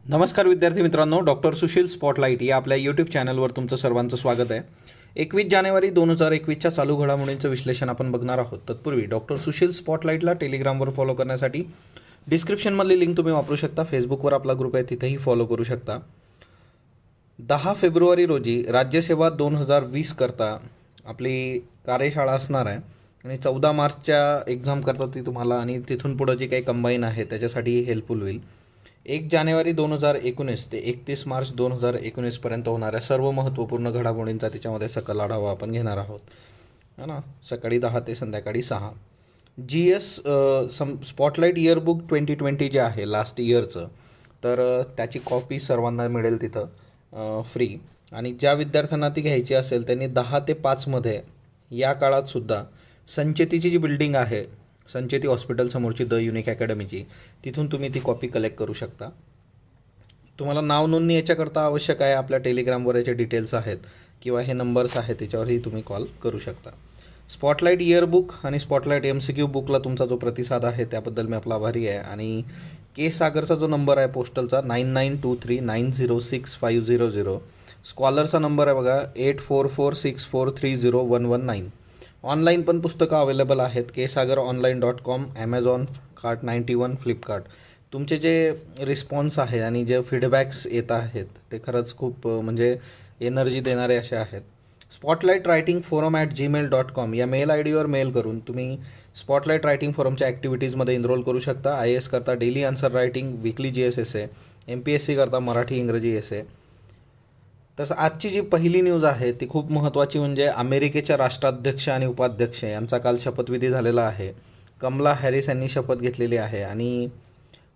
नमस्कार विद्यार्थी मित्रांनो, डॉक्टर सुशील स्पॉटलाईट या आपल्या यूट्यूब चॅनलवर तुमचं सर्वांचं स्वागत आहे. 21 जानेवारी 2021च्या चालू घडामोडींचं विश्लेषण आपण बघणार आहोत. तत्पूर्वी डॉक्टर सुशील स्पॉटलाईटला टेलिग्रामवर फॉलो करण्यासाठी डिस्क्रिप्शनमधली लिंक तुम्ही वापरू शकता. फेसबुकवर आपला ग्रुप आहे, तिथेही फॉलो करू शकता. 10 फेब्रुवारी रोजी राज्यसेवा 2020 करता आपली कार्यशाळा असणार आहे आणि 14 मार्चच्या एक्झाम करता ती तुम्हाला आणि तिथून पुढं जे काही कंबाईन आहे त्याच्यासाठी हेल्पफुल होईल. 1 जानेवारी 2019 ते 31 मार्च 2019 होणाऱ्या सर्व महत्त्वपूर्ण घडामोडींचा त्याच्यामध्ये सकल आढावा आपण घेणार आहोत, है ना. सकाळी 10 ते संध्याकाळी 6. GS स्पॉटलाईट इयरबुक 2020 जे आहे लास्ट इयरचं, तर त्याची कॉपी सर्वांना मिळेल तिथं फ्री. आणि ज्या विद्यार्थ्यांना ती घ्यायची असेल त्यांनी 10 ते 5 या काळातसुद्धा संचेतीची जी बिल्डिंग आहे, संचेती हॉस्पिटल समोरची द युनिक अकॅडमीची, तिथून तुम्ही ती कॉपी कलेक्ट करू शकता. तुम्हाला नाव नोंदणी याच्याकरता आवश्यक आहे. आपल्या टेलिग्रामवर याचे डिटेल्स आहेत किंवा हे नंबर्स आहेत, त्याच्यावरही तुम्ही कॉल करू शकता. स्पॉटलाईट इयरबुक आणि स्पॉटलाईट MCQ बुकला तुमचा जो प्रतिसाद आहे त्याबद्दल मी आपला आभारी आहे. आणि के सागरचा जो नंबर आहे पोस्टलचा 9923906500, स्कॉलरचा नंबर आहे बघा 8446430119. ऑनलाईन पण पुस्तकं अवेलेबल आहेत. kesagarOnline.com, Amazon, Cart91, Flipkart. तुमचे जे रिस्पॉन्स आहे आणि जे फीडबॅक्स येत आहेत ते खरंच खूप म्हणजे एनर्जी देणारे असे आहेत. स्पॉटलाईट रायटिंग फोरम @gmail.com या मेल IDवर मेल करून तुम्ही स्पॉटलाईट रायटिंग फोरमच्या ॲक्टिव्हिटीजमध्ये एनरोल करू शकता. IAS करता daily answer writing, weekly GS एसे, MPSC करता मराठी इंग्रजी एसे. तसं आजची जी पहिली न्यूज आहे ती खूप महत्त्वाची, म्हणजे अमेरिकेच्या राष्ट्राध्यक्ष आणि उपाध्यक्ष यांचा काल शपथविधी झालेला आहे. कमला हॅरिस यांनी शपथ घेतलेली आहे आणि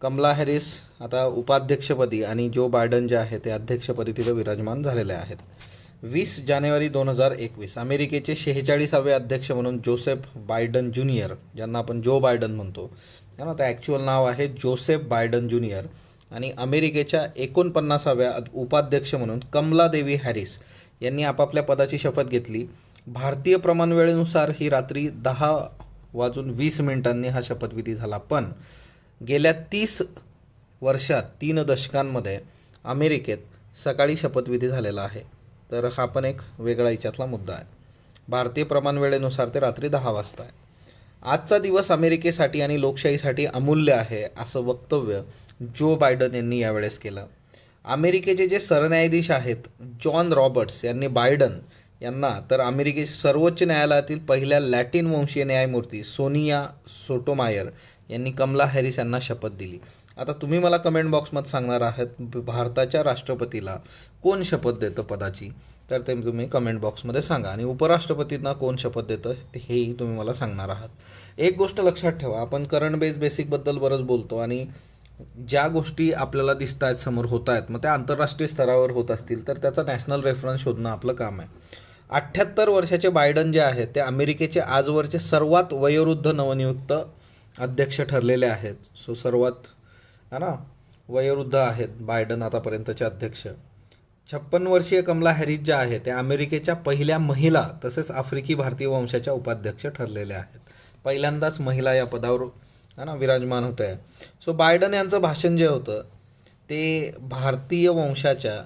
कमला हॅरिस आता उपाध्यक्षपदी आणि जो बायडन जे आहे ते अध्यक्षपदी तिथे विराजमान झालेले आहेत. 20 जानेवारी 2021 अमेरिकेचे 46वे अध्यक्ष म्हणून जोसेफ बायडन ज्युनियर, ज्यांना आपण जो बायडन म्हणतो ना, ते ॲक्च्युअल नाव आहे जोसेफ बायडन ज्युनियर. आणि अमेरिकेच्या 49व्या उपाध्यक्ष म्हणून कमला देवी हॅरिस यांनी आपापल्या पदाची शपथ घेतली. भारतीय प्रमाणवेळेनुसार ही रात्री 10:20 हा शपथविधी झाला. पण गेल्या 30 वर्षात 3 दशकांमध्ये अमेरिकेत सकाळी शपथविधी झालेला आहे. तर हा पण एक वेगळा याच्यातला मुद्दा आहे. भारतीय प्रमाणवेळेनुसार ते रात्री 10 वाजता आहे. आजचा दिवस अमेरिकेसाठी आणि लोकशाहीसाठी अमूल्य आहे असं वक्तव्य जो बायडन यांनी यावेळेस केलं. अमेरिकेचे जे सरन्यायाधीश आहेत जॉन रॉबर्ट्स यांनी बायडन यांना, तर अमेरिकेच्या सर्वोच्च न्यायालयातील पहिल्या लॅटिन वंशीय न्यायमूर्ती सोनिया सोटोमायर यांनी कमला हॅरिस यांना शपथ दिली. आता तुम्ही मला कमेंट बॉक्समध्ये सांगणार आहात भारताच्या राष्ट्रपतीला कोण शपथ देतं पदाची, तर ते तुम्ही कमेंट बॉक्समध्ये सांगा. आणि उपराष्ट्रपतींना कोण शपथ देतं हेही तुम्ही मला सांगणार आहात. एक गोष्ट लक्षात ठेवा, आपण करंट बेसिकबद्दल बरंच बोलतो आणि ज्या गोष्टी आपल्याला दिसत आहेत, समोर होत आहेत, मग त्या आंतरराष्ट्रीय स्तरावर होत असतील तर त्याचा नॅशनल रेफरन्स शोधणं आपलं काम आहे. 78 वर्षाचे बायडन जे आहेत ते अमेरिकेचे आजवरचे सर्वात वयोवृद्ध नवनियुक्त अध्यक्ष ठरलेले आहेत. सर्वात है ना वयोवृद्ध आहेत बायडन आतापर्यंतचे अध्यक्ष. 56 वर्षीय कमला हॅरिस ज्या आहेत त्या अमेरिकेच्या पहिल्या महिला तसेच आफ्रिकी भारतीय वंशाच्या उपाध्यक्ष ठरलेल्या आहेत. पहिल्यांदाच महिला या पदावर है ना विराजमान होत आहे. बायडन यांचं भाषण जे होतं ते भारतीय वंशाच्या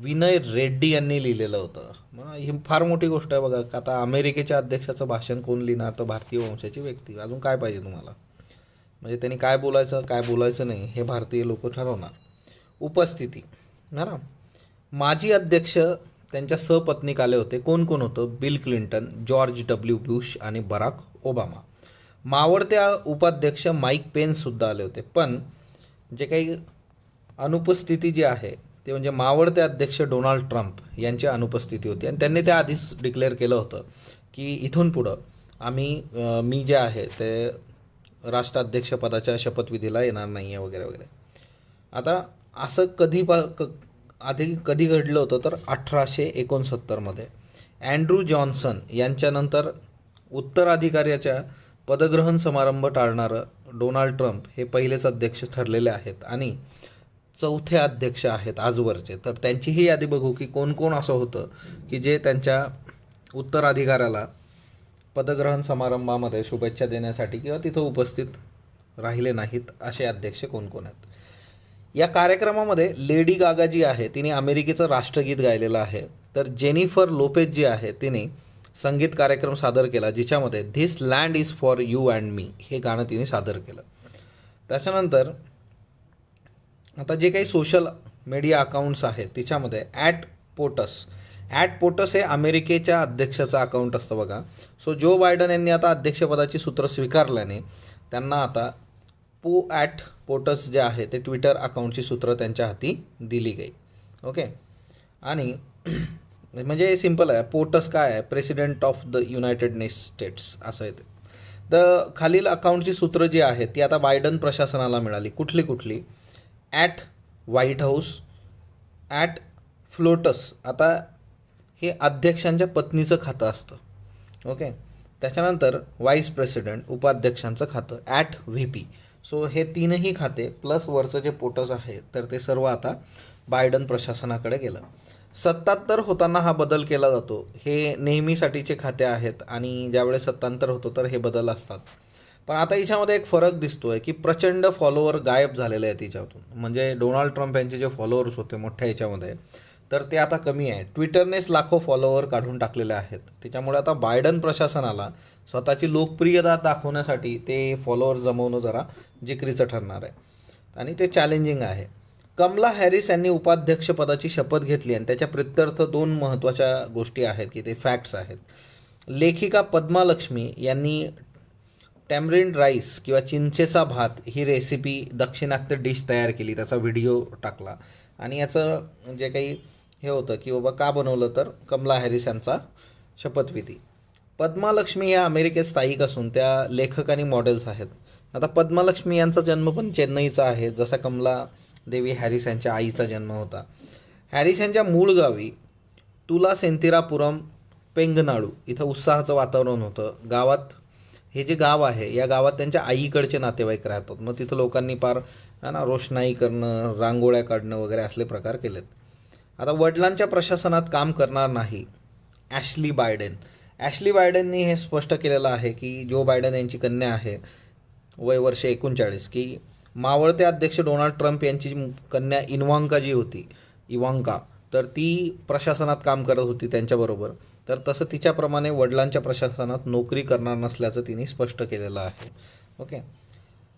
विनय रेड्डी यांनी लिहिलेलं होतं. ही फार मोठी गोष्ट आहे बघा. आता अमेरिकेच्या अध्यक्षाचं भाषण कोण लिहिणार, तर भारतीय वंशाची व्यक्ती. अजून काय पाहिजे तुम्हाला, म्हणजे त्यांनी काय बोलायचं काय बोलायचं नाही हे भारतीय लोक ठरवणार. उपस्थिती ना, माजी अध्यक्ष त्यांच्या सहपत्नीक आले होते. कोण कोण होतं? Bill Clinton, George W. Bush आणि बराक ओबामा. मावळत्या उपाध्यक्ष माईक पेन्ससुद्धा आले होते. पण जे काही अनुपस्थिती जी आहे ते म्हणजे मावळते अध्यक्ष डोनाल्ड ट्रम्प यांची अनुपस्थिती होती आणि त्यांनी त्या आधीच डिक्लेअर केलं होतं की इथून पुढं मी जे आहे ते राष्ट्राध्यक्षपदाच्या शपथविधीला येणार नाही आहे वगैरे वगैरे. आता असं आधी कधी घडलं होतं तर 1869 अँड्रू जॉन्सन यांच्यानंतर उत्तराधिकाऱ्याच्या पदग्रहण समारंभ टाळणारं डोनाल्ड ट्रम्प हे पहिलेच अध्यक्ष ठरलेले आहेत आणि चौथे अध्यक्ष आहेत आजवरचे. तर त्यांचीही यादी बघू की कोण कोण असं होतं की जे त्यांच्या उत्तराधिकाऱ्याला पदग्रहण समारंभामध्ये शुभेच्छा देण्यासाठी किंवा तिथं उपस्थित राहिले नाहीत. असे अध्यक्ष कोण कोण आहेत? या कार्यक्रमामध्ये लेडी गागा जी आहे तिने अमेरिकेचं राष्ट्रगीत गायलेलं आहे, तर जेनिफर लोपेज जी आहे तिने संगीत कार्यक्रम सादर केला जिच्यामध्ये this land is for you and me हे गाणं तिने सादर केलं. त्याच्यानंतर आता जे काही सोशल मीडिया अकाउंट्स आहेत तिच्यामध्ये ॲट पोटस हे अमेरिकेच्या अध्यक्षाचं अकाउंट असतं बघा. सो जो बायडन यांनी आता अध्यक्षपदाची सूत्र स्वीकारल्याने त्यांना आता पोटस जे आहे ते ट्विटर अकाउंटची सूत्र त्यांच्या हाती दिली गई. ओके, आणि म्हणजे सिम्पल आहे. पोटस काय आहे? President of the United states असं आहे ते. तर खालील अकाउंटची सूत्र जी आहेत ती आता बायडन प्रशासनाला मिळाली. कुठली? At white house, at floats, आता हे अध्यक्षांच्या पत्नीचं खातं असतं. ओके, त्याच्यानंतर व्हाईस प्रेसिडेंट उपाध्यक्षांचं खातं ॲट व्ही पी. सो हे तीनही खाते प्लस वरचं जे पोटस आहे तर ते सर्व आता बायडन प्रशासनाकडे गेलं. 77 होताना हा बदल केला जातो. हे नेहमीसाठीचे खाते आहेत आणि ज्यावेळेस 77 होतो तर हे बदल असतात. पण आता याच्यामध्ये एक फरक दिसतोय की प्रचंड फॉलोअर गायब झालेले आहेत याच्यातून. म्हणजे डोनाल्ड ट्रम्प यांचे जे फॉलोअर्स होते मोठ्या याच्यामध्ये तर ते आता कमी आहे. ट्विटरनेच लाखो फॉलोअर काढून टाकलेले आहेत. त्याच्यामुळे आता बायडन प्रशासनाला स्वतःची लोकप्रियता दाखवण्यासाठी ते फॉलोअर जमवणं जरा जिकरीचं ठरणार आहे आणि ते चॅलेंजिंग आहे. कमला हॅरिस यांनी उपाध्यक्षपदाची शपथ घेतली आणि त्याच्या प्रित्यर्थ 2 महत्त्वाच्या गोष्टी आहेत की ते फॅक्ट्स आहेत. लेखिका पद्मा लक्ष्मी यांनी टॅमरिंड राईस किंवा चिंचेचा भात ही रेसिपी दाक्षिणात्य डिश तयार केली, त्याचा व्हिडिओ टाकला आणि याचं जे काही हे होतं की बाबा का बनवलं तर कमला हॅरिस यांचा शपथविधी. पद्मा लक्ष्मी या अमेरिकेत स्थायिक असून त्या लेखक आणि मॉडेल्स आहेत. आता पद्मा लक्ष्मी यांचा जन्म पण चेन्नईचा आहे, जसा कमला देवी हॅरिस यांच्या आईचा जन्म होता. हॅरिस यांच्या मूळ गावी तुलासेंतिरापुरम पेंगनाडू इथं उत्साहाचं वातावरण होतं. गावात हे जे गाव आहे या गावात त्यांच्या आईकडचे नातेवाईक राहतात. मग तिथं लोकांनी फार रोषणाई करणं, रांगोळ्या काढणं वगैरे असले प्रकार केलेत. आता वडिलांच्या प्रशासनात काम करणार नाही ॲशली बायडेननी हे स्पष्ट केलेलं आहे की जो बायडन यांची कन्या आहे वय वर्ष 39 की मावळते अध्यक्ष डोनाल्ड ट्रम्प यांची कन्या इवांका तर ती प्रशासनात काम करत होती त्यांच्याबरोबर. तर तसं तिच्याप्रमाणे वडिलांच्या प्रशासनात नोकरी करणार नसल्याचं तिने स्पष्ट केलेलं आहे. ओके,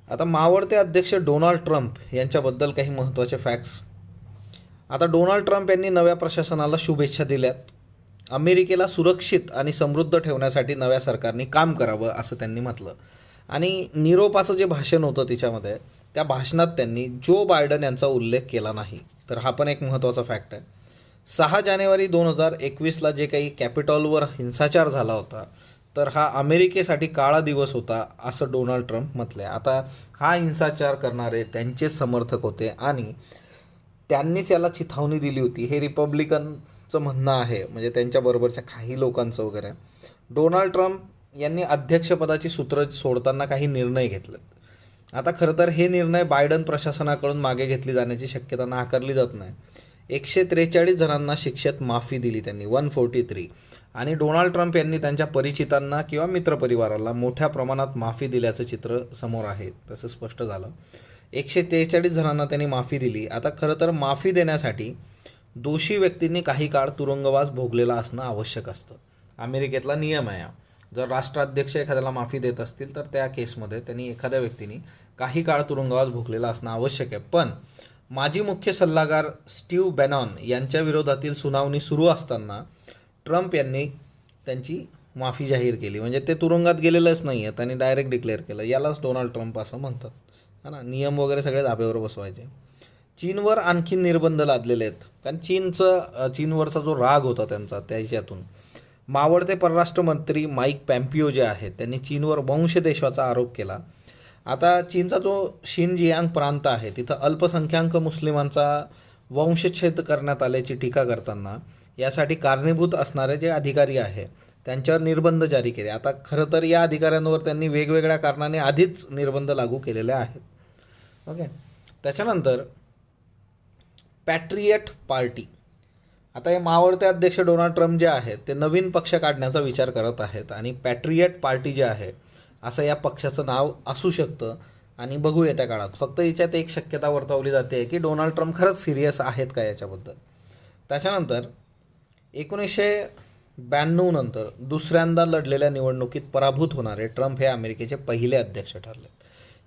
आता मावळते अध्यक्ष डोनाल्ड ट्रम्प यांच्याबद्दल काही महत्त्वाचे फॅक्ट्स. आता डोनाल्ड ट्रम्प यांनी नव्या प्रशासनाला शुभेच्छा दिल्यात. अमेरिकेला सुरक्षित आणि समृद्ध ठेवण्यासाठी नव्या सरकारने काम करावं असं त्यांनी म्हटलं. आणि निरोपाचं जे भाषण होतं तिच्यामध्ये त्या भाषणात त्यांनी जो बायडन यांचा उल्लेख केला नाही. तर हा पण एक महत्त्वाचा फॅक्ट आहे. 6 जानेवारी 2021ला जे काही कॅपिटॉलवर हिंसाचार झाला होता तर हा अमेरिकेसाठी काळा दिवस होता असं डोनाल्ड ट्रम्प म्हटलं आहे. आता हा हिंसाचार करणारे त्यांचेच समर्थक होते आणि त्यांनीच याला चिथावणी दिली होती हे रिपब्लिकनचं म्हणणं आहे, म्हणजे त्यांच्याबरोबरच्या काही लोकांचं वगैरे. डोनाल्ड ट्रम्प यांनी अध्यक्षपदाची सूत्र सोडताना काही निर्णय घेतलेत. आता खरं तर हे निर्णय बायडन प्रशासनाकडून मागे घेतली जाण्याची शक्यता नाकारली जात नाही. 143 जणांना शिक्षेत माफी दिली त्यांनी 143 आणि डोनाल्ड ट्रम्प यांनी त्यांच्या परिचितांना किंवा मित्रपरिवाराला मोठ्या प्रमाणात माफी दिल्याचं चित्र समोर आहे, तसं स्पष्ट झालं. 143 जणांना त्यांनी माफी दिली. आता खरं तर माफी देण्यासाठी दोषी व्यक्तींनी काही काळ तुरुंगवास भोगलेला असणं आवश्यक असतं. अमेरिकेतला नियम आहे. जर राष्ट्राध्यक्ष एखाद्याला माफी देत असतील तर त्या केसमध्ये त्यांनी एखाद्या व्यक्तीने काही काळ तुरुंगवास भोगलेला असणं आवश्यक आहे. पण माजी मुख्य सल्लागार स्टीव्ह बॅनॉन यांच्या विरोधातील सुनावणी सुरू असताना ट्रम्प यांनी त्यांची माफी जाहीर केली. म्हणजे ते तुरुंगात गेलेलंच नाही आहे, त्यांनी डायरेक्ट डिक्लेअर केलं. यालाच डोनाल्ड ट्रम्प असं म्हणतात, है ना. नियम वगैरे सगळे धाब्यावर बसवायचे. चीनवर आणखी निर्बंध लादलेले आहेत कारण चीनवरचा जो राग होता त्यांचा त्याच्यातून. मावळते परराष्ट्र मंत्री माईक पॉम्पिओ जे आहेत त्यांनी चीनवर वंशद्वेषाचा आरोप केला. आता चीनचा जो शिनजियांग प्रांत आहे तिथं अल्पसंख्याक मुस्लिमांचा वंशच्छेद करण्यात आल्याची टीका करताना यासाठी कारणीभूत असणारे जे अधिकारी आहे त्यांच्यावर निर्बंध जारी केले. आता खरं तर या अधिकाऱ्यांवर त्यांनी वेगवेगळ्या कारणाने आधीच निर्बंध लागू केलेले आहेत. ओके, त्याच्यानंतर पॅट्रियट पार्टी. आता हे मावळते अध्यक्ष डोनाल्ड ट्रम्प जे आहेत ते नवीन पक्ष काढण्याचा विचार करत आहेत आणि पॅट्रियट पार्टी जे आहे असं या पक्षाचं नाव असू शकतं आणि बघू येत्या काळात. फक्त याच्यात एक शक्यता वर्तवली जाते की डोनाल्ड ट्रम्प खरंच सिरियस आहेत का याच्याबद्दल. त्याच्यानंतर 1992 नंतर दुसऱ्यांदा लढलेल्या निवडणुकीत पराभूत होणारे ट्रम्प हे अमेरिकेचे पहिले अध्यक्ष ठरले.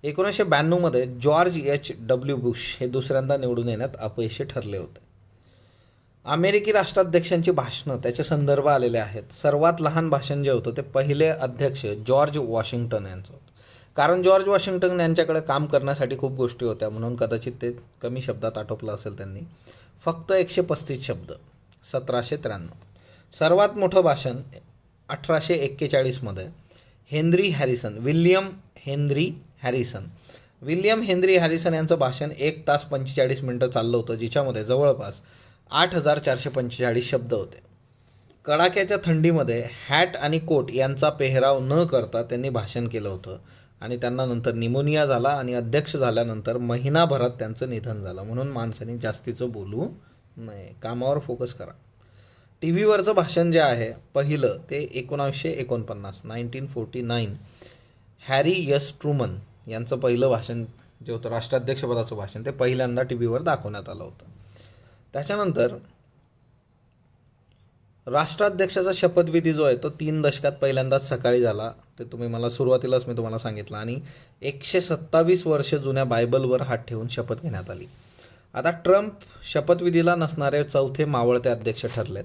1992मध्ये जॉर्ज H.W. बुश हे दुसऱ्यांदा निवडून येण्यात अपयशी ठरले होते. अमेरिकी राष्ट्राध्यक्षांची भाषणं त्याचे संदर्भ आलेले आहेत. सर्वात लहान भाषण जे होतं ते पहिले अध्यक्ष जॉर्ज वॉशिंग्टन यांचं होतं. कारण जॉर्ज वॉशिंग्टन यांच्याकडे काम करण्यासाठी खूप गोष्टी होत्या, म्हणून कदाचित ते कमी शब्दात आटोपलं असेल त्यांनी. फक्त 135 शब्द 1793. सर्वात मोठं भाषण 1841मध्ये विल्यम हेनरी हॅरिसन यांचं भाषण 1 तास 45 मिनटं चाललं होतं, जिच्यामध्ये जवळपास 8445 शब्द होते. कडाक्याच्या थंडीमध्ये हॅट आणि कोट यांचा पेहराव न करता त्यांनी भाषण केलं होतं आणि त्यांना नंतर निमोनिया झाला आणि अध्यक्ष झाल्यानंतर महिनाभरात त्यांचं निधन झालं. म्हणून माणसांनी जास्तीचं बोलू नये, कामावर फोकस करा. टी व्हीवरचं भाषण जे आहे पहिलं ते 1949 हॅरी एस ट्रूमन यांचं पहिलं भाषण जे होतं राष्ट्राध्यक्षपदाचं भाषण ते पहिल्यांदा टी व्हीवर दाखवण्यात आलं होतं. त्याच्यानंतर राष्ट्राध्यक्षाचा शपथविधी जो आहे तो 3 दशकात पहिल्यांदाच सकाळी झाला. ते मी तुम्हाला सांगितलं. आणि 127 वर्ष जुन्या बायबलवर हात ठेवून शपथ घेण्यात आली. आता ट्रम्प शपथविधीला नसणारे चौथे मावळते अध्यक्ष ठरलेत.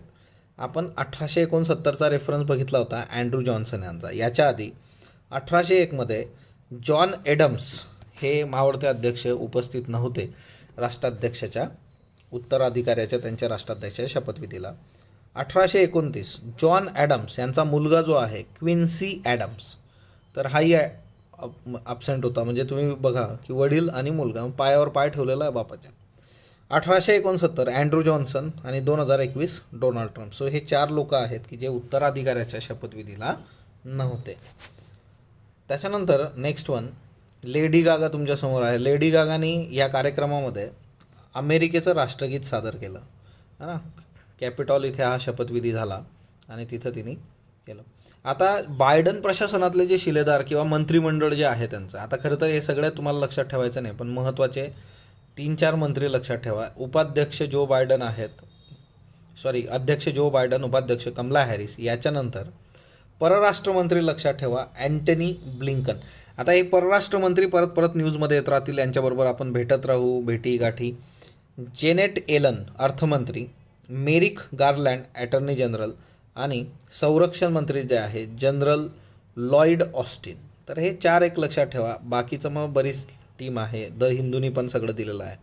आपण 1869चा रेफरन्स बघितला होता अँड्रू जॉन्सन यांचा. याच्या आधी 1801मध्ये जॉन एडम्स हे मावळते अध्यक्ष उपस्थित नव्हते राष्ट्राध्यक्षाच्या उत्तराधिकाऱ्याच्या त्यांच्या राष्ट्राध्यक्षाच्या शपथविधीला. 1829 जॉन ॲडम्स यांचा मुलगा जो आहे क्विन्सी ॲडम्स, तर हाही ॲब्सेंट होता. म्हणजे तुम्ही बघा की वडील आणि मुलगा पायावर पाय ठेवलेला आहे बापाच्या. 1869 अँड्रू जॉन्सन आणि 2021 डोनाल्ड ट्रम्प. सो हे 4 लोक आहेत की जे उत्तराधिकाऱ्याच्या शपथविधीला नव्हते. त्याच्यानंतर नेक्स्ट वन लेडी गागा तुमच्यासमोर आहे. लेडी गागानी या कार्यक्रमामध्ये अमेरिकेचं राष्ट्रगीत सादर केलं है ना. कॅपिटॉल इथे हा शपथविधी झाला आणि तिथं तिने केलं. आता बायडन प्रशासनातले जे शिलेदार किंवा मंत्रिमंडळ जे आहे त्यांचं, आता खरं तर हे सगळ्यात तुम्हाला लक्षात ठेवायचं नाही, पण महत्त्वाचे 3-4 मंत्री लक्षात ठेवा. अध्यक्ष जो बायडन, उपाध्यक्ष कमला हॅरिस. याच्यानंतर परराष्ट्रमंत्री लक्षात ठेवा अँटनी ब्लिंकन. आता हे परराष्ट्रमंत्री परत न्यूजमध्ये येत राहतील, यांच्याबरोबर आपण भेटत राहू, भेटीगाठी. जेनेट एलन अर्थमंत्री, मेरिक गार्लँड अटर्नी जनरल आणि संरक्षण मंत्री जे आहे जनरल लॉईड ऑस्टिन. तर हे 4 एक लक्षात ठेवा. बाकीचं मग बरीच टीम आहे. द हिंदूनी पण सगळं दिलेलं आहे.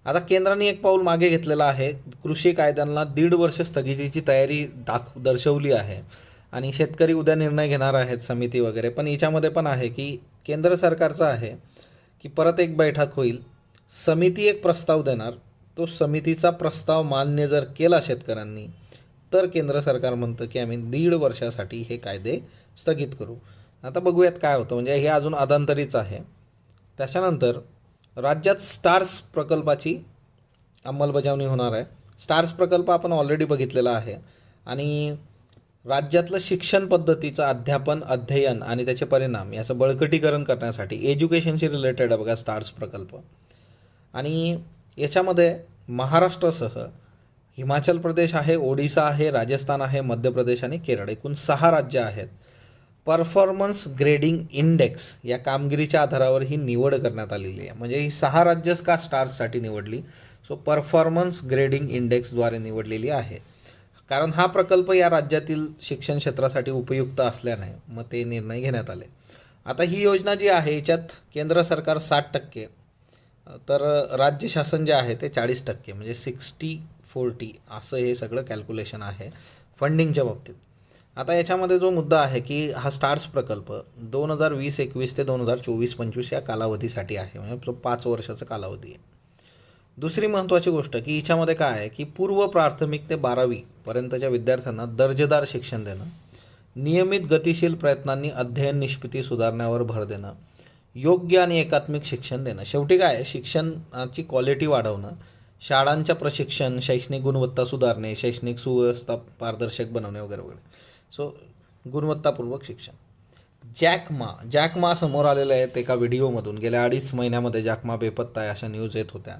आता केंद्राने एक पाऊल मागे घेतलेलं आहे. कृषी कायद्यांना 1.5 वर्ष स्थगितीची तयारी दर्शवली आहे आणि शेतकरी उद्या निर्णय घेणार आहेत समिती वगैरे. पण याच्यामध्ये पण आहे की केंद्र सरकारचं आहे की परत एक बैठक होईल, समिती एक प्रस्ताव देणार, तो समितीचा प्रस्ताव मान्य जर केला शेतकऱ्यांनी तर केंद्र सरकार म्हणतं की आम्ही 1.5 वर्षासाठी हे कायदे स्थगित करू. आता बघूयात काय होतं, म्हणजे हे अजून अधांतरीच आहे. त्याच्यानंतर राज्यात स्टार्स प्रकल्पाची अंमलबजावणी होणार आहे. स्टार्स प्रकल्प आपण ऑलरेडी बघितलेला आहे आणि राज्यातलं शिक्षण पद्धतीचं अध्यापन, अध्ययन आणि त्याचे परिणाम याचं बळकटीकरण करण्यासाठी एज्युकेशनशी रिलेटेड आहे बघा स्टार्स प्रकल्प. आणि याच्यामध्ये महाराष्ट्रासह हिमाचल प्रदेश आहे, ओडिसा आहे, राजस्थान आहे, मध्य प्रदेश आणि केरळ, एकूण 6 राज्य आहेत. परफॉर्मन्स ग्रेडिंग इंडेक्स या कामगिरीच्या आधारावर ही निवड करण्यात आलेली आहे. म्हणजे ही 6 राज्यच का स्टार्ससाठी निवडली, सो परफॉर्मन्स ग्रेडिंग इंडेक्सद्वारे निवडलेली आहे. कारण हा प्रकल्प या राज्यातील शिक्षण क्षेत्रासाठी उपयुक्त असल्याने मग ते निर्णय घेण्यात आले. आता ही योजना जी आहे याच्यात केंद्र सरकार 60%, तर राज्य शासन जे आहे ते 40%, म्हणजे 60-40 असं हे सगळं कॅल्क्युलेशन आहे फंडिंगच्या बाबतीत. आता याच्यामध्ये जो मुद्दा आहे की हा स्टार्स प्रकल्प 2020-21 ते 2024-25 या कालावधीसाठी आहे, म्हणजे 5 वर्षाचा कालावधी आहे. दुसरी महत्त्वाची गोष्ट की हिच्यामध्ये काय आहे की पूर्व प्राथमिक ते 12वी पर्यंतच्या विद्यार्थ्यांना दर्जेदार शिक्षण देणं, नियमित गतिशील प्रयत्नांनी अध्ययन निष्पत्ती सुधारण्यावर भर देणं, योग्य आणि एकात्मिक शिक्षण देणं. शेवटी काय आहे, शिक्षणाची क्वालिटी वाढवणं, शाळांच्या प्रशिक्षण, शैक्षणिक गुणवत्ता सुधारणे, शैक्षणिक सुव्यवस्था पारदर्शक बनवणे वगैरे वगैरे. सो गुणवत्तापूर्वक शिक्षण. जॅकमा समोर आलेले आहेत एका व्हिडिओमधून. गेल्या 2.5 महिन्यामध्ये जॅकमा बेपत्ता आहे अशा न्यूज येत होत्या.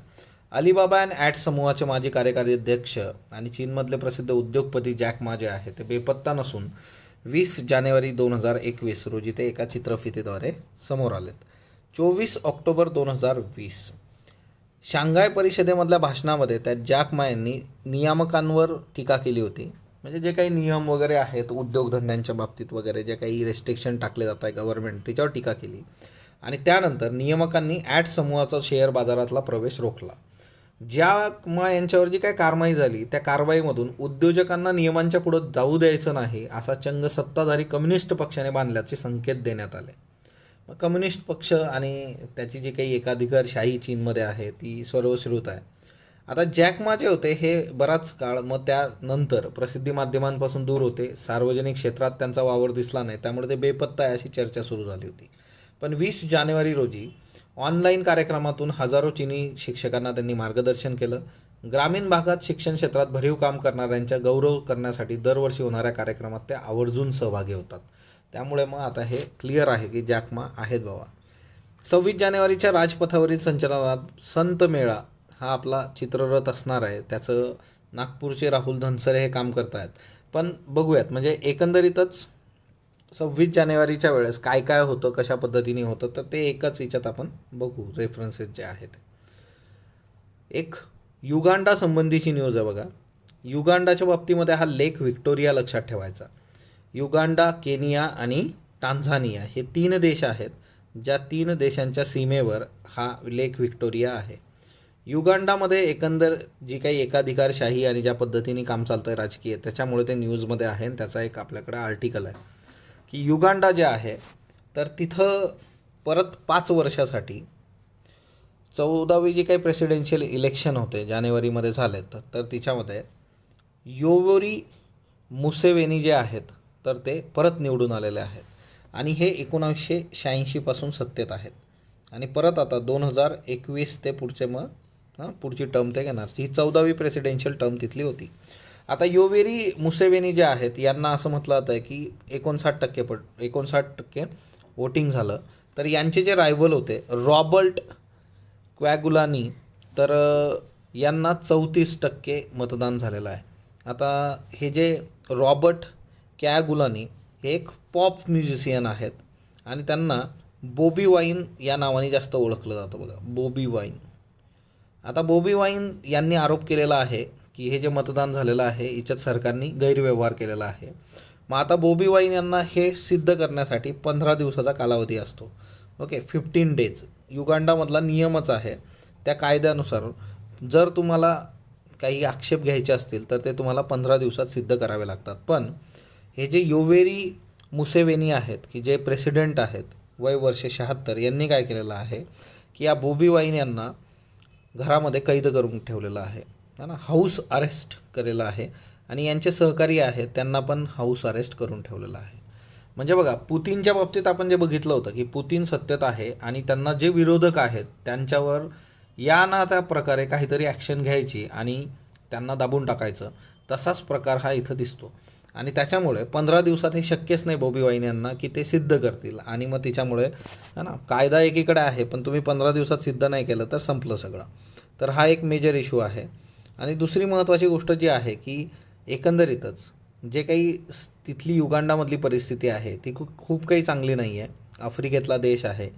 अलिबाबा अँड ॲट समूहाचे माजी कार्यकारी अध्यक्ष आणि चीनमधले प्रसिद्ध उद्योगपती जॅकमा जे आहे ते बेपत्ता नसून 20 जानेवारी 2021 रोजी ते एका चित्रफितीद्वारे समोर आलेत. 24 ऑक्टोबर 2020 शांघाय परिषदेमधल्या भाषणामध्ये त्या जॅकमा यांनी नियामकांवर टीका केली होती. म्हणजे जे काही नियम वगैरे आहेत उद्योगधंद्यांच्या बाबतीत वगैरे जे काही रेस्ट्रिक्शन टाकले जात आहे गव्हर्नमेंट त्याच्यावर टीका केली. आणि त्यानंतर नियामकांनी ॲट समूहाचा शेअर बाजारातला प्रवेश रोखला. जॅकमा यांच्यावर जी काही कारवाई झाली त्या कारवाईमधून उद्योजकांना नियमांच्या पुढे जाऊ द्यायचं नाही असा चंग सत्ताधारी कम्युनिस्ट पक्षाने बांधल्याचे संकेत देण्यात आले. मग कम्युनिस्ट पक्ष आणि त्याची जी काही एकाधिकारशाही चीनमध्ये आहे ती सर्वश्रुत आहे. आता जॅकमा जे होते हे बराच काळ मग त्यानंतर प्रसिद्धी माध्यमांपासून दूर होते. सार्वजनिक क्षेत्रात त्यांचा वावर दिसला नाही, त्यामुळे ते बेपत्ता आहे अशी चर्चा सुरू झाली होती. पण 20 जानेवारी रोजी ऑनलाईन कार्यक्रमातून हजारो चीनी शिक्षकांना त्यांनी मार्गदर्शन केलं. ग्रामीण भागात शिक्षण क्षेत्रात भरीव काम करणाऱ्यांचा गौरव करण्यासाठी दरवर्षी होणाऱ्या कार्यक्रमात ते आवर्जून सहभागी होतात. त्यामुळे मग आता हे क्लिअर आहे की जॅकमा आहेत बाबा. 26 जानेवारीच्या राजपथावरील संचलनात संत मेळा हा आपला चित्ररथ असणार आहे. त्याचं नागपूरचे राहुल धनसरे हे काम करत आहेत. पण बघूयात म्हणजे एकंदरीतच 26 जानेवारीच्या वेळेस काय काय होतं कशा पद्धतीने होतं तर ते एकच याच्यात आपण बघू रेफरन्सेस जे आहेत. एक युगांडा संबंधीची न्यूज आहे बघा. युगांडाच्या बाबतीमध्ये हा लेक व्हिक्टोरिया लक्षात ठेवायचा. युगांडा, केनिया आणि टांझानिया हे 3 देश आहेत. ज्या 3 देशांच्या सीमेवर हा लेक व्हिक्टोरिया आहे. युगांडामध्ये एकंदर जी काही एकाधिकारशाही आणि ज्या पद्धतीने काम चालतं आहे राजकीय त्याच्यामुळे ते न्यूजमध्ये आहे. आणि त्याचा एक आपल्याकडे आर्टिकल आहे की युगांडा जे आहे तर तिथं परत 5 वर्षासाठी 14वी जी काही प्रेसिडेन्शियल इलेक्शन होते जानेवारीमध्ये झालेत तर तिच्यामध्ये योवेरी मुसेवेनी जे आहेत तर ते परत निवडून आलेले आहेत. आणि हे 1986 पासून सत्तेत आहेत. आणि परत आता 2021 ते पुढची टर्म ते घेणार. ही 14वी प्रेसिडेन्शियल टर्म तिथली होती. आता योवेरी मुसेवेनी जे आहेत यांना असं म्हटलं जातं आहे की 59% वोटिंग झालं. तर यांचे जे रायव्हल होते रॉबर्ट क्वॅगुलानी तर यांना 34% मतदान झालेलं आहे. आता हे जे रॉबर्ट कॅगुलानी हे एक पॉप म्युझिशियन आहेत आणि त्यांना बॉबी वाईन या नावाने जास्त ओळखलं जातं बघा, बॉबी वाईन. आता बॉबी वाईन यांनी आरोप केलेला आहे की हे जे मतदान झालेलं आहे याच्यात सरकारने गैरव्यवहार केलेला आहे. मग आता बॉबी वाईन यांना हे सिद्ध करण्यासाठी 15 दिवसाचा कालावधी असतो. ओके, 15 डेज युगांडामधला नियमच आहे. त्या कायद्यानुसार जर तुम्हाला काही आक्षेप घ्यायचे असतील तर ते तुम्हाला 15 दिवसात सिद्ध करावे लागतात. पण हे जे योवेरी मुसेवेनी आहेत की जे प्रेसिडेंट आहेत वय वर्ष 76 यांनी काय केलेलं आहे की या बॉबी वाईन यांना घरामध्ये कैद करून ठेवलेलं आहे ना, हाऊस अरेस्ट केलेलं आहे. आणि यांचे सहकारी आहेत त्यांना पण हाऊस अरेस्ट करून ठेवलेलं आहे. म्हणजे बघा पुतीनच्या बाबतीत आपण जे बघितलं होतं की पुतीन सत्तेत आहे आणि त्यांना जे विरोधक आहेत त्यांच्यावर या ना त्या प्रकारे काहीतरी ॲक्शन घ्यायची आणि त्यांना दाबून टाकायचं, तसाच प्रकार हा इथं दिसतो. आणि त्याच्यामुळे 15 दिवसात हे शक्यच नाही बॉबी वाईन यांना की ते सिद्ध करतील. आणि मग तिच्यामुळे है ना कायदा एकीकडे आहे पण तुम्ही 15 दिवसात सिद्ध नाही केलं तर संपलं सगळं. तर हा एक मेजर इश्यू आहे. आणि दुसरी महत्त्वाची गोष्ट जी आहे की एकंदरीतच जे काही तिथली युगांडामधली परिस्थिती आहे ती खूप काही चांगली नाही आहे. आफ्रिकेतला देश आहे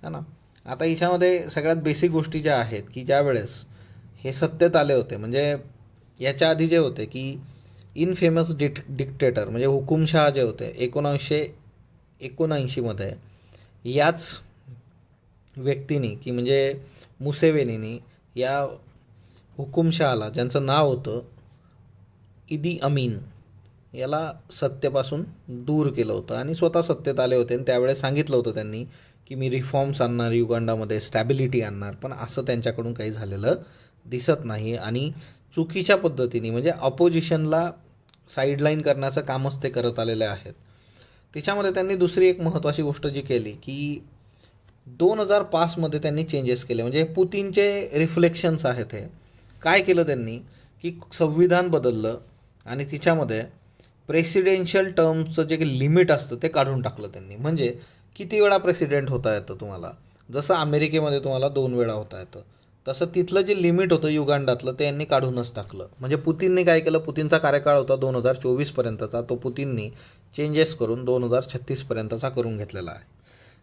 है ना. आता याच्यामध्ये सगळ्यात बेसिक गोष्टी ज्या आहेत की ज्या वेळेस हे सत्तेत आले होते म्हणजे याच्या आधी जे होते की इनफेमस डिक्टेटर म्हणजे हुकुमशहा जे होते 1979मध्ये याच व्यक्तीने की म्हणजे मुसेवेनीनी या हुकुमशहाला ज्यांचं नाव होतं इदी अमीन याला सत्तेपासून दूर केलं होतं आणि स्वतः सत्तेत आले होते. आणि त्यावेळेस सांगितलं होतं त्यांनी की मी रिफॉर्म्स आणणार, युगांडामध्ये स्टॅबिलिटी आणणार. पण असं त्यांच्याकडून काही झालेलं दिसत नाही. आणि चुकीच्या पद्धतीने म्हणजे अपोजिशनला साईडलाईन करण्याचं कामच ते करत आलेले आहेत. त्याच्यामध्ये त्यांनी दुसरी एक महत्त्वाची गोष्ट जी केली की 2005मध्ये त्यांनी चेंजेस केले. म्हणजे पुतीनचे रिफ्लेक्शन्स आहेत. हे काय केलं त्यांनी की संविधान बदललं आणि तिच्यामध्ये प्रेसिडेन्शियल टर्मचं जे लिमिट असतं ते काढून टाकलं त्यांनी. म्हणजे किती वेळा प्रेसिडेंट होता येतं तुम्हाला. जसं अमेरिकेमध्ये तुम्हाला 2 वेळा होता येतं, तसं तिथलं जे लिमिट होतं युगांडातलं ते यांनी काढूनच टाकलं. म्हणजे पुतीनने काय केलं, पुतीनचा कार्यकाळ होता 2024पर्यंतचा, तो पुतीननी चेंजेस करून 2036पर्यंतचा करून घेतलेला आहे.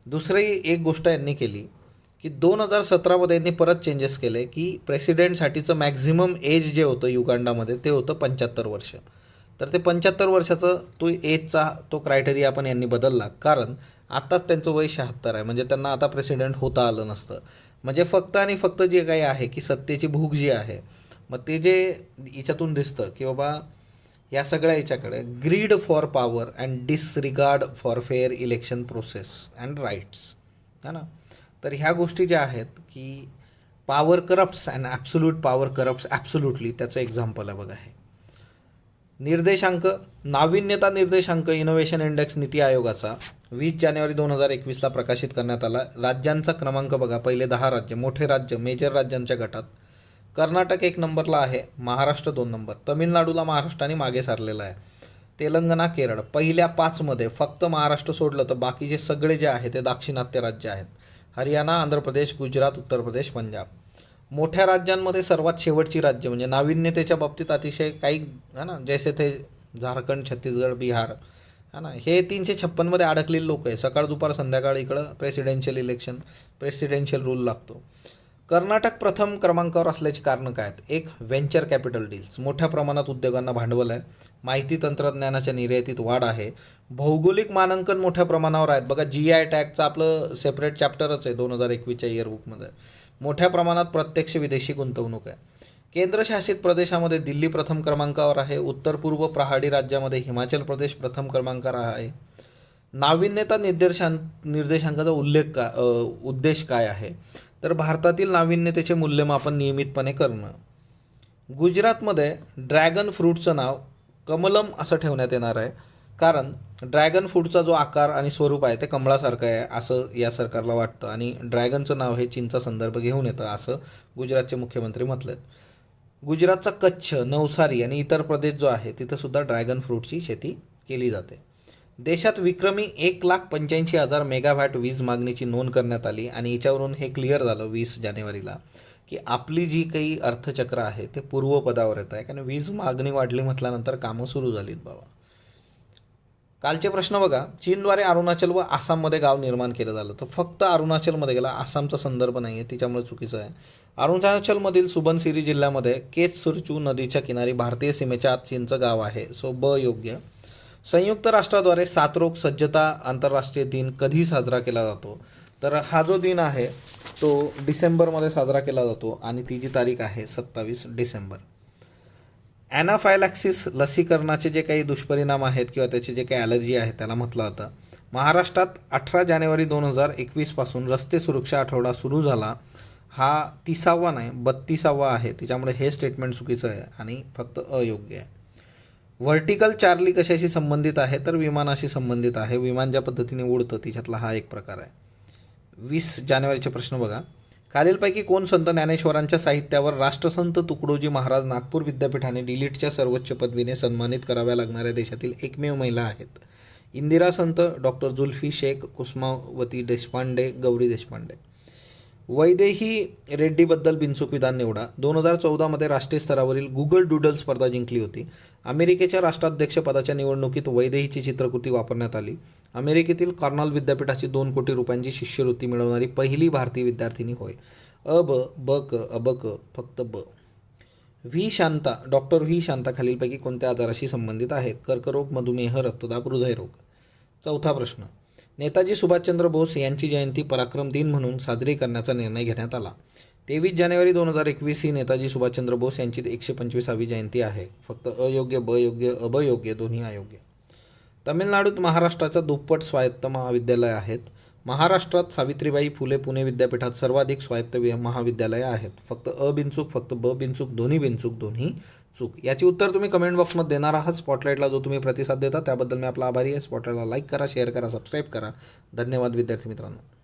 दुसरी एक गोष्ट यांनी केली की 2017मध्ये यांनी परत चेंजेस केले की प्रेसिडेंटसाठीचं मॅक्झिमम एज जे होतं युगांडामध्ये ते होतं 75 वर्ष. तर ते 75 वर्षाचं तो एजचा तो क्रायटेरिया पण यांनी बदलला, कारण आत्ताच त्यांचं वय 76 आहे. म्हणजे त्यांना आता प्रेसिडेंट होता आलं नसतं. म्हणजे फक्त आणि फक्त जे काही आहे की सत्तेची भूक जी आहे, मग ते जे याच्यातून दिसतं की बाबा या सगळ्या याच्याकडे greed for power and disregard for fair election process and rights, है ना. तर ह्या गोष्टी ज्या आहेत की power corrupts and absolute power corrupts absolutely, त्याचं एक्झाम्पल आहे बघा हे. निर्देशांक, नाविन्यता निर्देशांक इनोव्हेशन इंडेक्स नीती आयोगाचा 20 जानेवारी 2021ला प्रकाशित करण्यात आला. राज्यांचा क्रमांक बघा, पहिले 10 राज्य, मोठे राज्य, मेजर राज्यांच्या गटात कर्नाटक 1 नंबरला आहे, महाराष्ट्र 2 नंबर, तामिळनाडूला महाराष्ट्राने मागे सारलेला आहे, तेलंगणा, केरळ पहिल्या 5मध्ये, फक्त महाराष्ट्र सोडलं तर बाकीचे सगळे जे आहे ते दाक्षिणात्य राज्य आहेत. हरियाणा, आंध्र प्रदेश, गुजरात, उत्तर प्रदेश, पंजाब. मोठ्या राज्यांमध्ये सर्वात शेवटची राज्य म्हणजे नाविन्यतेच्या बाबतीत अतिशय काही है ना, जैसे ते झारखंड, छत्तीसगड, बिहार, है ना, हे 356मध्ये अडकलेले लोक आहे. सकाळ दुपार संध्याकाळ इकडं प्रेसिडेन्शियल रूल लागतो. कर्नाटक प्रथम क्रमांकावर असल्याची कारणं काय आहेत. एक, व्हेंचर कॅपिटल डील्स, मोठ्या प्रमाणात उद्योगांना भांडवल आहे. माहिती तंत्रज्ञानाच्या निर्यातीत वाढ आहे. भौगोलिक मानांकन मोठ्या प्रमाणावर आहेत. बघा GI टॅगचं आपलं सेपरेट चॅप्टरच आहे 2021च्या इयरबुकमध्ये. मोठ्या प्रमाणात प्रत्यक्ष विदेशी गुंतवणूक आहे. केंद्रशासित प्रदेशामध्ये दिल्ली प्रथम क्रमांकावर आहे. उत्तर पूर्व पहाडी राज्यामध्ये हिमाचल प्रदेश प्रथम क्रमांकावर आहे. नाविन्यता निर्देशांकाचा उद्देश काय आहे, तर भारतातील नाविन्यतेचे मूल्यमापन नियमितपणे करणं. गुजरातमध्ये ड्रॅगन फ्रूटचं नाव कमलम असं ठेवण्यात येणार आहे, कारण ड्रॅगन फ्रूटचा जो आकार आणि स्वरूप आहे ते कमळासारखं आहे असं या सरकारला वाटतं, आणि ड्रॅगनचं नाव हे चीनचा संदर्भ घेऊन येतं असं गुजरातचे मुख्यमंत्री म्हटलेत. गुजरातचा कच्छ, नवसारी आणि इतर प्रदेश जो आहे तिथंसुद्धा ड्रॅगन फ्रूटची शेती केली जाते. देशात विक्रमी 1,85,000 मेगावॅट वीज मागणीची नोंद करण्यात आली, आणि याच्यावरून हे क्लिअर झालं 20 जानेवारीला की आपली जी काही अर्थचक्र आहे ते पूर्वपदावर येत आहे, कारण वीज मागणी वाढली म्हटल्यानंतर कामं सुरू झालीत बाबा. कालचे प्रश्न बघा, चीनद्वारे अरुणाचल व आसाममध्ये गाव निर्माण केलं झालं, तर फक्त अरुणाचलमध्ये गेला, आसामचा संदर्भ नाही आहे त्याच्यामुळे चुकीचं आहे. अरुणाचलमधील सुबनसिरी जिल्ह्यामध्ये केतसुरचू नदीच्या किनारी भारतीय सीमेच्या आत चीनचं गाव आहे, सो ब योग्य. संयुक्त राष्ट्राद्वारे साथरोग सज्जता आंतरराष्ट्रीय दिन कधी साजरा केला जातो, तर हा जो दिन आहे तो डिसेंबरमध्ये साजरा केला जातो, आणि ती जी तारीख आहे 27 डिसेंबर. ॲनाफायलॅक्सिस लसीकरणाचे जे काही दुष्परिणाम आहेत किंवा त्याचे जे काही ॲलर्जी आहे त्याला म्हटलं जातं. महाराष्ट्रात 18 जानेवारी 2021पासून रस्ते सुरक्षा आठवडा सुरू झाला. हा 30वा नाही 32वा आहे, त्याच्यामुळे हे स्टेटमेंट चुकीचं आहे आणि फक्त अयोग्य आहे. व्हर्टिकल चार्ली कशाशी संबंधित आहे, तर विमानाशी संबंधित आहे. विमान ज्या पद्धतीने उडतं तिच्यातला हा एक प्रकार आहे. 20 जानेवारीचे प्रश्न बघा, खालीलपैकी कोण संत ज्ञानेश्वरांच्या साहित्यावर राष्ट्रसंत तुकडोजी महाराज नागपूर विद्यापीठाने डिलीटच्या सर्वोच्च पदवीने सन्मानित कराव्या लागणाऱ्या देशातील एकमेव महिला आहेत. इंदिरा संत, डॉक्टर जुल्फी शेख, कुसुमावती देशपांडे, गौरी देशपांडे. वैदेही रेड्डीबद्दल बिनचूक विधान निवडा. 2014मध्ये राष्ट्रीय स्तरावरील गुगल डूडल स्पर्धा जिंकली होती. अमेरिकेच्या राष्ट्राध्यक्षपदाच्या निवडणुकीत वैदेहीची चित्रकृती वापरण्यात आली. अमेरिकेतील कॉर्नल विद्यापीठाची 2 कोटी रुपयांची शिष्यवृत्ती मिळवणारी पहिली भारतीय विद्यार्थिनी होय. फक्त ब. V Shanta, doctor V Shanta खालीलपैकी कोणत्या आजाराशी संबंधित आहेत. कर्करोग, मधुमेह, रक्तदाब, हृदयरोग. चौथा प्रश्न, नेताजी सुभाषचंद्र बोस यांची जयंती पराक्रम दिन म्हणून साजरी करण्याचा निर्णय घेण्यात आला. 23 जानेवारी 2021 ही नेताजी सुभाषचंद्र बोस यांची 125वी जयंती आहे. फक्त अयोग्य, ब योग्य, अब योग्य, दोन्ही अयोग्य. तमिळनाडूत महाराष्ट्राचा दुप्पट स्वायत्त महाविद्यालय आहेत. महाराष्ट्रात सावित्रीबाई फुले पुणे विद्यापीठात सर्वाधिक स्वायत्त महाविद्यालये आहेत. फक्त अ बिनचूक, फक्त ब बिनचूक, दोन्ही बिनचूक, दोन्ही चूक. याची उत्तर तुम्ही कमेंट बॉक्समध्ये देणार आहात. स्पॉटलाईटला जो तुम्ही प्रतिसाद देता त्याबद्दल मी आपला आभारी आहे. स्पॉटलाईटला लाईक करा, शेअर करा, सबस्क्राईब करा. धन्यवाद विद्यार्थी मित्रांनो.